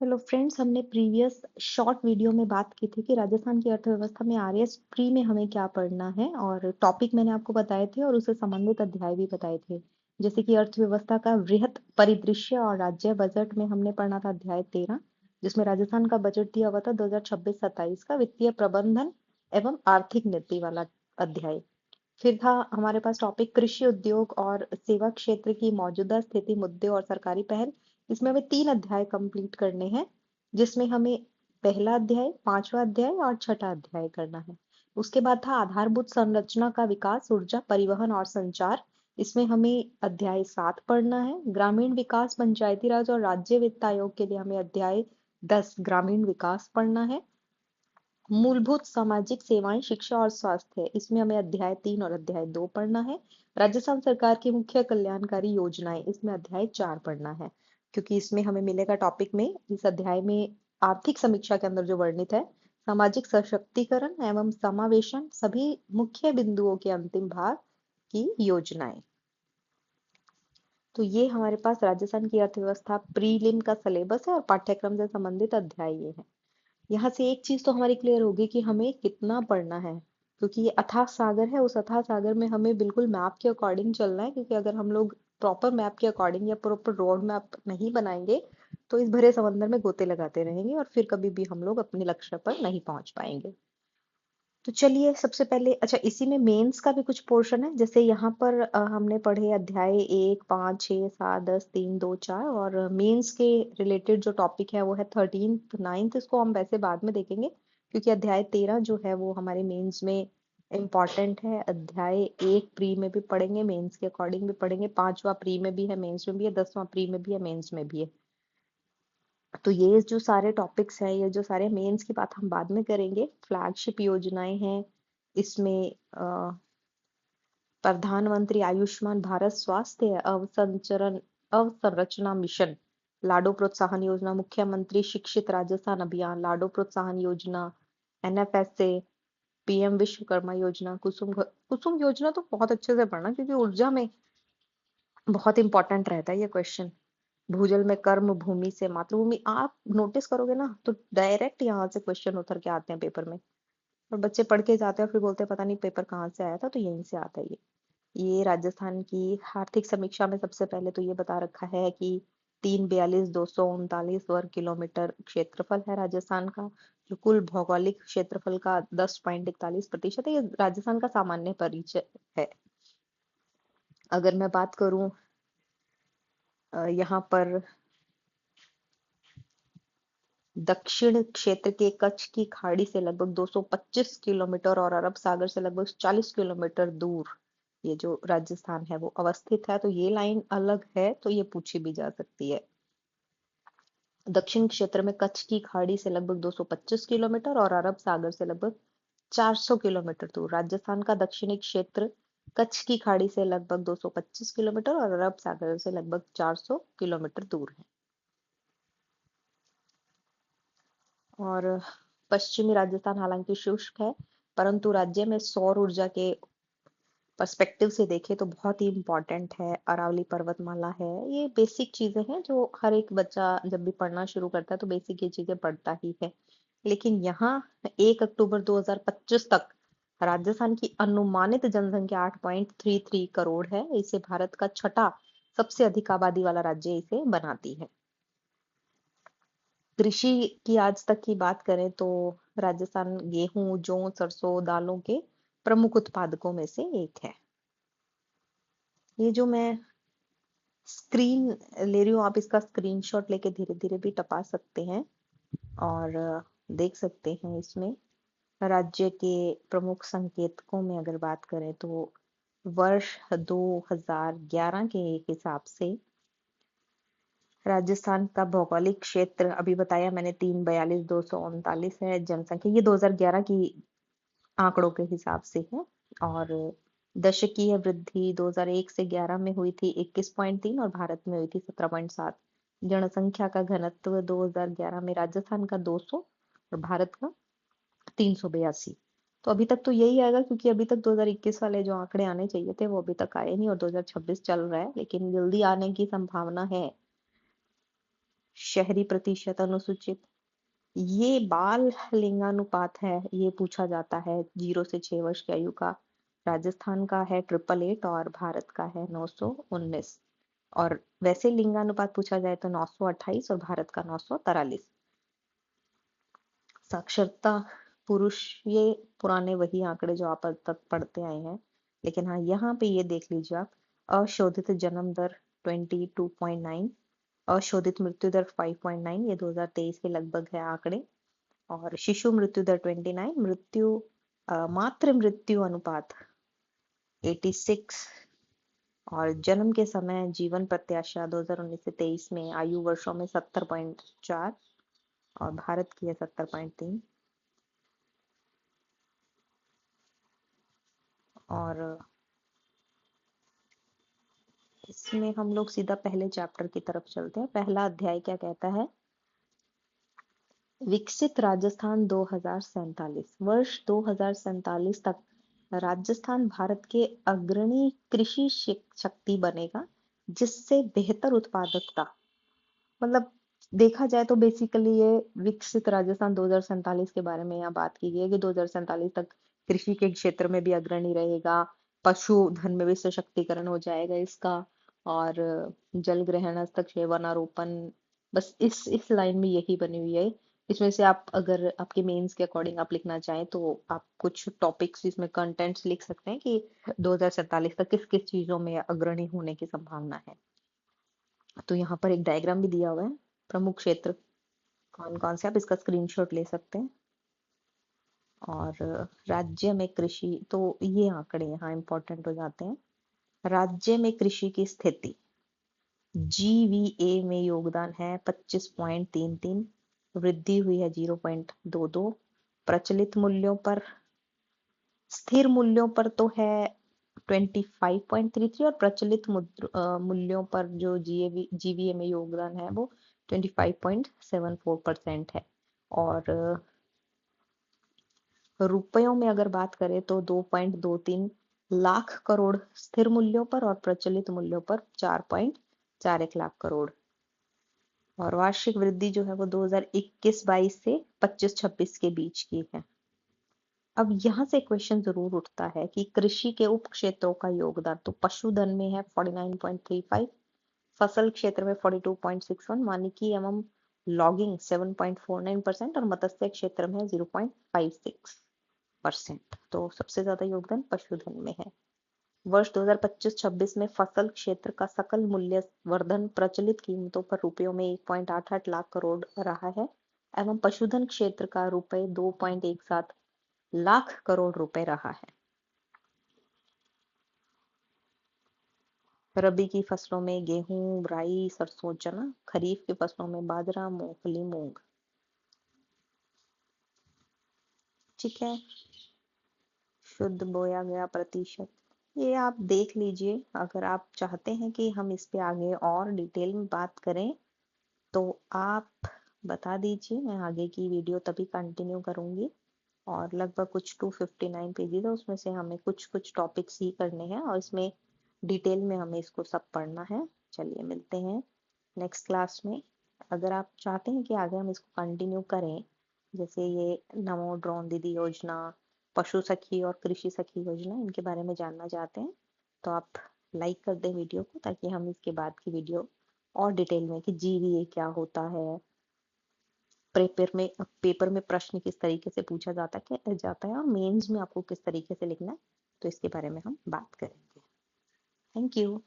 Hello friends, हमने previous short video में बात की थी कि राजस्थान की अर्थव्यवस्था में आरएस प्री में हमें क्या पढ़ना है, और टॉपिक मैंने आपको बताए थे और उससे संबंधित अध्याय भी बताए थे। जैसे कि अर्थव्यवस्था का वृहत परिदृश्य और राज्य बजट में हमने पढ़ना था अध्याय 13, जिसमें राजस्थान का बजट दिया हुआ था 2026-27 का वित्तीय प्रबंधन एवं आर्थिक नीति वाला अध्याय। फिर था हमारे पास टॉपिक कृषि उद्योग और सेवा क्षेत्र की मौजूदा स्थिति, मुद्दे और सरकारी पहल। इसमें हमें 3 अध्याय कंप्लीट करने हैं, जिसमें हमें पहला अध्याय, पांचवा अध्याय और छठा अध्याय करना है। उसके बाद था आधारभूत संरचना का विकास, ऊर्जा, परिवहन और संचार। इसमें हमें अध्याय 7 पढ़ना है। ग्रामीण विकास, पंचायती राज और राज्य वित्त आयोग के लिए हमें अध्याय 10 ग्रामीण विकास पढ़ना है। मूलभूत सामाजिक सेवाएं, शिक्षा और स्वास्थ्य, इसमें हमें अध्याय 3 और अध्याय 2 पढ़ना है। राजस्थान सरकार की मुख्य कल्याणकारी योजनाएं, इसमें अध्याय 4 पढ़ना है, क्योंकि इसमें हमें मिलेगा टॉपिक में, इस अध्याय में आर्थिक समीक्षा के अंदर जो वर्णित है, सामाजिक सशक्तिकरण एवं समावेशन, सभी मुख्य बिंदुओं के अंतिम भाग की योजनाएं। तो ये हमारे पास राजस्थान की अर्थव्यवस्था प्रीलिम का सिलेबस है और पाठ्यक्रम से संबंधित अध्याय ये है। यहाँ से एक चीज तो हमारी क्लियर होगी कि हमें कितना पढ़ना है, क्योंकि ये अथाह सागर है। उस अथाह सागर में हमें बिल्कुल मैप के अकॉर्डिंग चलना है, क्योंकि अगर हम लोग प्रॉपर मैप के अकॉर्डिंग या प्रॉपर रोड मैप नहीं बनाएंगे तो इस भरे समंदर में गोते लगाते रहेंगे और फिर कभी भी हम लोग अपने लक्ष्य पर नहीं पहुंच पाएंगे। तो चलिए, सबसे पहले अच्छा, इसी में मेंस का भी कुछ पोर्शन है। जैसे यहाँ पर हमने पढ़े अध्याय 1, 5, 6, 7, 10, 3, 2, 4, और मेंस के रिलेटेड जो टॉपिक है वो है 13th 9th। इसको हम वैसे बाद में देखेंगे, क्योंकि अध्याय 13 जो है वो हमारे मेंस में इम्पॉर्टेंट है। अध्याय 1 प्री में भी पढ़ेंगे, मेंस के अकॉर्डिंग भी पढ़ेंगे, 5वां प्री में भी है, मेंस में भी है, 10वां प्री में भी है, मेंस में भी है। तो ये जो सारे टॉपिक्स हैं, ये जो सारे मेंस की बात हम बाद में करेंगे। फ्लैगशिप योजनाएं हैं इसमें, प्रधानमंत्री आयुष्मान भारत स्वास्थ्य अवसंरचरण अवसंरचना मिशन, लाडो प्रोत्साहन योजना, मुख्यमंत्री शिक्षित राजस्थान अभियान, लाडो प्रोत्साहन योजना, एनएफएसए, पीएम विश्वकर्मा योजना, कुसुम योजना तो बहुत अच्छे से पढ़ना, क्योंकि ऊर्जा में बहुत इंपॉर्टेंट रहता है ये क्वेश्चन। भूजल में कर्म भूमि से मातृभूमि, आप नोटिस करोगे ना तो डायरेक्ट यहाँ से क्वेश्चन उतर के आते हैं पेपर में, और बच्चे पढ़ के जाते हैं फिर बोलते हैं पता नहीं पेपर कहाँ से आया था। तो यहीं से आता है ये राजस्थान की आर्थिक समीक्षा में सबसे पहले तो ये बता रखा है कि 342,239 वर्ग किलोमीटर क्षेत्रफल है राजस्थान का, जो कुल भौगोलिक क्षेत्रफल का 10.41% है। ये राजस्थान का सामान्य परिचय है। अगर मैं बात करूं यहाँ पर दक्षिण क्षेत्र के कच्छ की खाड़ी से लगभग 225 किलोमीटर और अरब सागर से लगभग 40 किलोमीटर दूर ये जो राजस्थान है वो अवस्थित है। तो ये लाइन अलग है, तो ये पूछी भी जा सकती है। दक्षिण क्षेत्र में कच्छ की खाड़ी से लगभग 225 किलोमीटर और अरब सागर से लगभग 400 किलोमीटर दूर। राजस्थान का दक्षिणी क्षेत्र कच्छ की खाड़ी से लगभग 225 किलोमीटर और अरब सागर से लगभग 400 किलोमीटर दूर है। और पश्चिमी राजस्थान हालांकि शुष्क है, परंतु राज्य में सौर ऊर्जा के पर्सपेक्टिव से देखें तो बहुत ही इम्पोर्टेंट है। अरावली पर्वतमाला है, ये बेसिक चीजें हैं जो हर एक बच्चा जब भी पढ़ना शुरू करता है तो बेसिक ये चीजें पढ़ता ही है। लेकिन यहाँ 1 अक्टूबर 2025 तक राजस्थान की अनुमानित जनसंख्या 8.33 करोड़ है। इसे भारत का छठा सबसे अधिक आबादी वाला राज्य इसे बनाती है। कृषि की आज तक की बात करें तो राजस्थान गेहूं, जौ, सरसों, दालों के प्रमुख उत्पादकों में से एक है। ये जो मैं स्क्रीन ले रही हूँ, आप इसका स्क्रीनशॉट लेके धीरे धीरे भी टपा सकते हैं और देख सकते हैं। इसमें राज्य के प्रमुख संकेतकों में अगर बात करें तो वर्ष 2011 के हिसाब से राजस्थान का भौगोलिक क्षेत्र अभी बताया मैंने 342,239 है। जनसंख्या ये 2011 की आंकड़ों के हिसाब से है। और दशकीय वृद्धि 2001 से 11 में हुई थी 21.3 और भारत में हुई थी 17.7। जनसंख्या का घनत्व 2011 में राजस्थान का 200 और भारत का 382। तो अभी तक तो यही आएगा, क्योंकि अभी तक 2021 वाले जो आंकड़े आने चाहिए थे वो अभी तक आए नहीं और 2026 चल रहा है, लेकिन जल्दी आने की संभावना है। शहरी प्रतिशत अनुसूचित, ये बाल लिंगानुपात है, ये पूछा जाता है 0 से 6 वर्ष की आयु का। राजस्थान का है 888 और भारत का है 919। और वैसे लिंगानुपात पूछा जाए तो 928 और भारत का 943। साक्षरता पुरुष, ये पुराने वही आंकड़े जो आप अब तक पढ़ते आए हैं, लेकिन हाँ यहाँ पे ये देख लीजिए आप, अशोधित जन्म दर 22.9, अशोधित मृत्यु दर 5.9, ये 2023 के लगभग है आंकड़े। और शिशु मृत्यु दर 29, मातृ मृत्यु अनुपात 86। और जन्म के समय जीवन प्रत्याशा 2019 से 23 में आयु वर्षों में 70.4 और भारत की है 70.3। और इसमें हम लोग सीधा पहले चैप्टर की तरफ चलते हैं। पहला अध्याय क्या कहता है? विकसित राजस्थान 2047। वर्ष 2047 तक राजस्थान भारत के अग्रणी कृषि शक्ति बनेगा, जिससे बेहतर उत्पादकता, मतलब देखा जाए तो बेसिकली ये विकसित राजस्थान 2047 के बारे में यहाँ बात की गई है कि 2047 तक कृषि के क्षेत्र में भी अग्रणी रहेगा, पशुधन में भी सशक्तिकरण हो जाएगा इसका, और जल ग्रहण, हस्तक्षेप, वनारोपण, बस इस लाइन में यही बनी हुई है। इसमें से आप अगर आपके मेंस के अकॉर्डिंग आप लिखना चाहें तो आप कुछ टॉपिक्स इसमें कंटेंट्स लिख सकते हैं कि 2047 तक किस किस चीजों में अग्रणी होने की संभावना है। तो यहाँ पर एक डायग्राम भी दिया हुआ है, प्रमुख क्षेत्र कौन कौन से, आप इसका स्क्रीनशॉट ले सकते हैं। और राज्य में कृषि, तो ये आंकड़े यहाँ इंपॉर्टेंट हो जाते हैं। राज्य में कृषि की स्थिति, जीवीए में योगदान है 25.33, वृद्धि हुई है 0.22। प्रचलित मूल्यों पर, स्थिर मूल्यों पर तो है 25.33, और प्रचलित मूल्यों पर जो जीवीए में योगदान है वो 25.74% है। और रुपयों में अगर बात करें तो 2.23 लाख करोड़ स्थिर मूल्यों पर, और प्रचलित मूल्यों पर 4.41 लाख करोड़। और वार्षिक वृद्धि जो है वो 2021-22 से 25-26 के बीच की है। अब यहाँ से क्वेश्चन जरूर उठता है कि कृषि के उप क्षेत्रों का योगदान, तो पशुधन में है 49.35, फसल क्षेत्र में 42.61, वानिकी एवं लॉगिंग 7.49% और मत्स्य क्षेत्र में 0.56%। तो सबसे ज्यादा योगदान पशुधन में है। वर्ष 2025-26 में फसल क्षेत्र का सकल मूल्य वर्धन प्रचलित कीमतों पर रुपयों में 1.88 लाख करोड़ रहा है, एवं पशुधन क्षेत्र का रुपए 2.17 लाख करोड़ रुपए रहा है। रबी की फसलों में गेहूं, राई, सरसों, चना। खरीफ की फसलों में बाजरा, मूंगफली, मूंग। ठीक है, शुद्ध बोया गया प्रतिशत, ये आप देख लीजिए। अगर आप चाहते हैं कि हम इस पे आगे और डिटेल में बात करें तो आप बता दीजिए, मैं आगे की वीडियो तभी कंटिन्यू करूंगी। और लगभग कुछ 259 पेजेस है, उसमें से हमें कुछ कुछ टॉपिक्स ही करने हैं और इसमें डिटेल में हमें इसको सब पढ़ना है। चलिए मिलते हैं नेक्स्ट क्लास में। अगर आप चाहते हैं कि आगे हम इसको कंटिन्यू करें, जैसे ये नमो ड्रोन दीदी योजना, पशु सखी और कृषि सखी योजना, इनके बारे में जानना चाहते हैं, तो आप लाइक कर दें वीडियो को, ताकि हम इसके बाद की वीडियो और डिटेल में कि जीवीए क्या होता है, पेपर में प्रश्न किस तरीके से पूछा जाता है और मेंस में आपको किस तरीके से लिखना है, तो इसके बारे में हम बात करेंगे। Thank you.